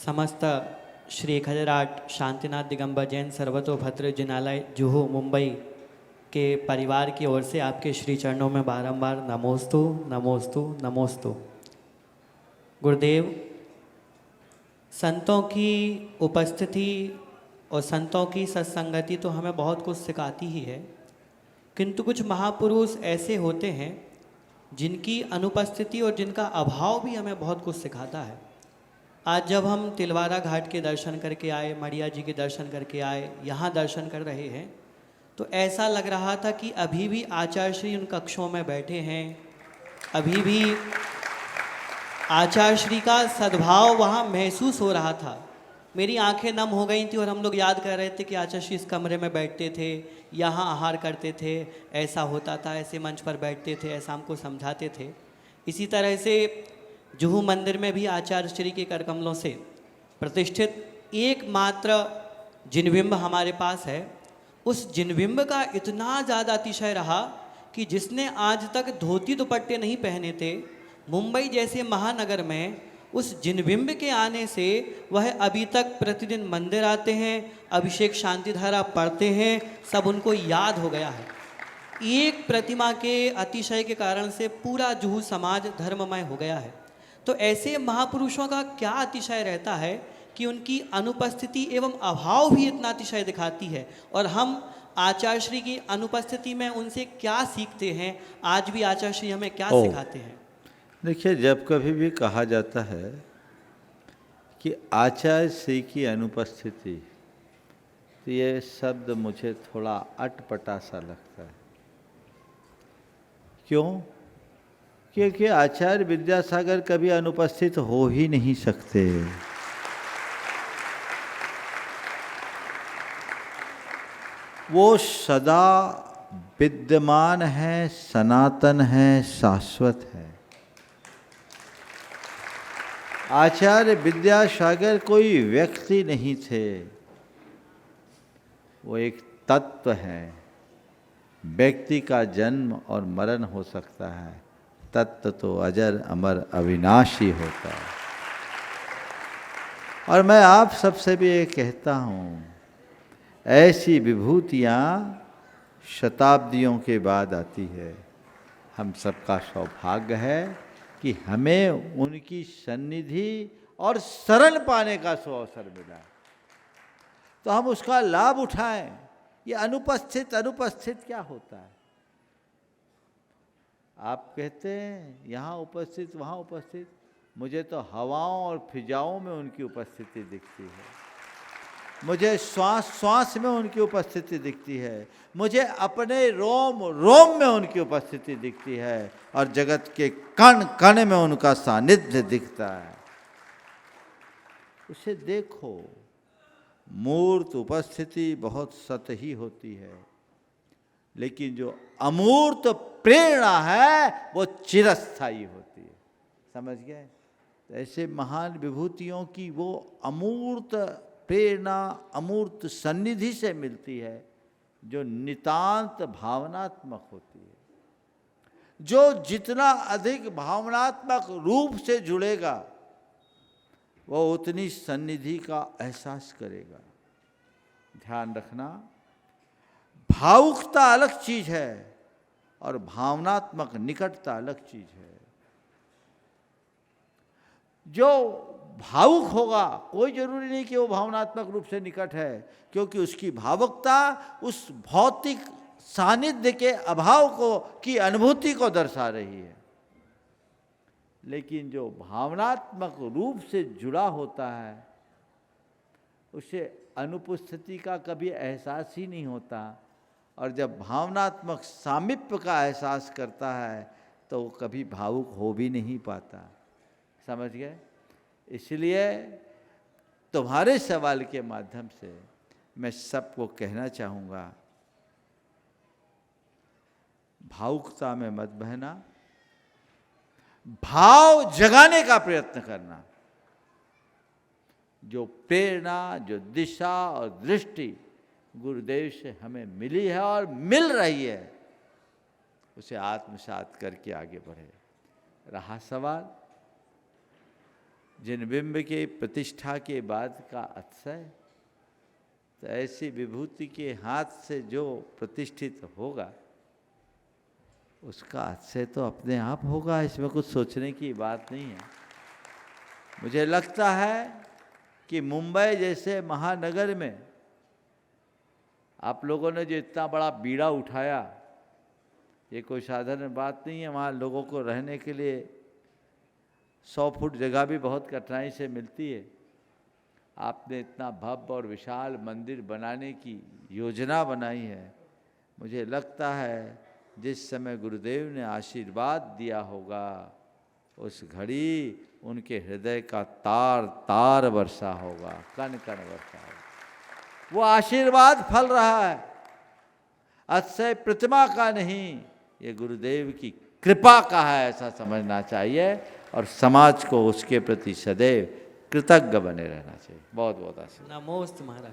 समस्त श्री 1008 शांतिनाथ दिगंबर जैन सर्वतोभद्र जिनालय जुहू मुंबई के परिवार की ओर से आपके श्री चरणों में बारंबार नमोस्तु नमोस्तु नमोस्तु। गुरुदेव, संतों की उपस्थिति और संतों की सत्संगति तो हमें बहुत कुछ सिखाती ही है, किंतु कुछ महापुरुष ऐसे होते हैं जिनकी अनुपस्थिति और जिनका अभाव भी हमें बहुत कुछ सिखाता है। आज जब हम तिलवारा घाट के दर्शन करके आए, मड़िया जी के दर्शन करके आए, यहाँ दर्शन कर रहे हैं, तो ऐसा लग रहा था कि अभी भी आचार्य श्री उन कक्षों में बैठे हैं, अभी भी आचार्य श्री का सद्भाव वहाँ महसूस हो रहा था। मेरी आंखें नम हो गई थी और हम लोग याद कर रहे थे कि आचार्य श्री इस कमरे में बैठते थे, यहाँ आहार करते थे, ऐसा होता था, ऐसे मंच पर बैठते थे, ऐसा हमको समझाते थे। इसी तरह से जुहू मंदिर में भी आचार्य श्री के कर कमलों से प्रतिष्ठित एकमात्र जिनबिंब हमारे पास है। उस जिनबिंब का इतना ज़्यादा अतिशय रहा कि जिसने आज तक धोती दुपट्टे नहीं पहने थे, मुंबई जैसे महानगर में उस जिनबिंब के आने से वह अभी तक प्रतिदिन मंदिर आते हैं, अभिषेक शांतिधारा पढ़ते हैं, सब उनको याद हो गया है। एक प्रतिमा के अतिशय के कारण से पूरा जुहू समाज धर्ममय हो गया है। तो ऐसे महापुरुषों का क्या अतिशय रहता है कि उनकी अनुपस्थिति एवं अभाव भी इतना अतिशय दिखाती है, और हम आचार्य श्री की अनुपस्थिति में उनसे क्या सीखते हैं, आज भी आचार्य श्री हमें क्या सिखाते हैं। देखिए, जब कभी भी कहा जाता है कि आचार्य श्री की अनुपस्थिति, तो ये शब्द मुझे थोड़ा अटपटा सा लगता है। क्यों? क्योंकि आचार्य विद्यासागर कभी अनुपस्थित हो ही नहीं सकते। वो सदा विद्यमान है, सनातन है, शाश्वत है। आचार्य विद्यासागर कोई व्यक्ति नहीं थे, वो एक तत्व है। व्यक्ति का जन्म और मरण हो सकता है, तत्व तो अजर अमर अविनाशी होता है। और मैं आप सबसे भी ये कहता हूँ, ऐसी विभूतियाँ शताब्दियों के बाद आती है। हम सबका सौभाग्य है कि हमें उनकी सन्निधि और शरण पाने का अवसर मिला, तो हम उसका लाभ उठाएं। ये अनुपस्थित अनुपस्थित क्या होता है? आप कहते हैं यहाँ उपस्थित वहाँ उपस्थित, मुझे तो हवाओं और फिजाओं में उनकी उपस्थिति दिखती है, मुझे श्वास श्वास में उनकी उपस्थिति दिखती है, मुझे अपने रोम रोम में उनकी उपस्थिति दिखती है, और जगत के कण कण में उनका सानिध्य दिखता है। उसे देखो। मूर्त उपस्थिति बहुत सतही होती है, लेकिन जो अमूर्त प्रेरणा है वो चिरस्थायी होती है। समझ गए? तो ऐसे महान विभूतियों की वो अमूर्त प्रेरणा, अमूर्त सन्निधि से मिलती है, जो नितांत भावनात्मक होती है। जो जितना अधिक भावनात्मक रूप से जुड़ेगा, वो उतनी सन्निधि का एहसास करेगा। ध्यान रखना, भावुकता अलग चीज है और भावनात्मक निकटता अलग चीज है। जो भावुक होगा, कोई जरूरी नहीं कि वो भावनात्मक रूप से निकट है, क्योंकि उसकी भावुकता उस भौतिक सानिध्य के अभाव को की अनुभूति को दर्शा रही है। लेकिन जो भावनात्मक रूप से जुड़ा होता है, उसे अनुपस्थिति का कभी एहसास ही नहीं होता, और जब भावनात्मक सामीप्य का एहसास करता है तो वो कभी भावुक हो भी नहीं पाता। समझ गए? इसलिए तुम्हारे सवाल के माध्यम से मैं सबको कहना चाहूँगा, भावुकता में मत बहना, भाव जगाने का प्रयत्न करना। जो प्रेरणा, जो दिशा और दृष्टि गुरुदेव से हमें मिली है और मिल रही है, उसे आत्मसात करके आगे बढ़े। रहा सवाल जिन बिंब के प्रतिष्ठा के बाद का अतिशय, तो ऐसी विभूति के हाथ से जो प्रतिष्ठित होगा उसका अतिशय तो अपने आप होगा, इसमें कुछ सोचने की बात नहीं है। मुझे लगता है कि मुंबई जैसे महानगर में आप लोगों ने जो इतना बड़ा बीड़ा उठाया, ये कोई साधारण बात नहीं है। वहाँ लोगों को रहने के लिए 100 फुट जगह भी बहुत कठिनाई से मिलती है। आपने इतना भव्य और विशाल मंदिर बनाने की योजना बनाई है। मुझे लगता है जिस समय गुरुदेव ने आशीर्वाद दिया होगा उस घड़ी उनके हृदय का तार तार वर्षा होगा, कण कण वर्षा होगा। वो आशीर्वाद फल रहा है, अतिशय प्रतिमा का नहीं, ये गुरुदेव की कृपा का है, ऐसा समझना चाहिए। और समाज को उसके प्रति सदैव कृतज्ञ बने रहना चाहिए। बहुत बहुत आशीर्वाद। नमोस्तु महाराज।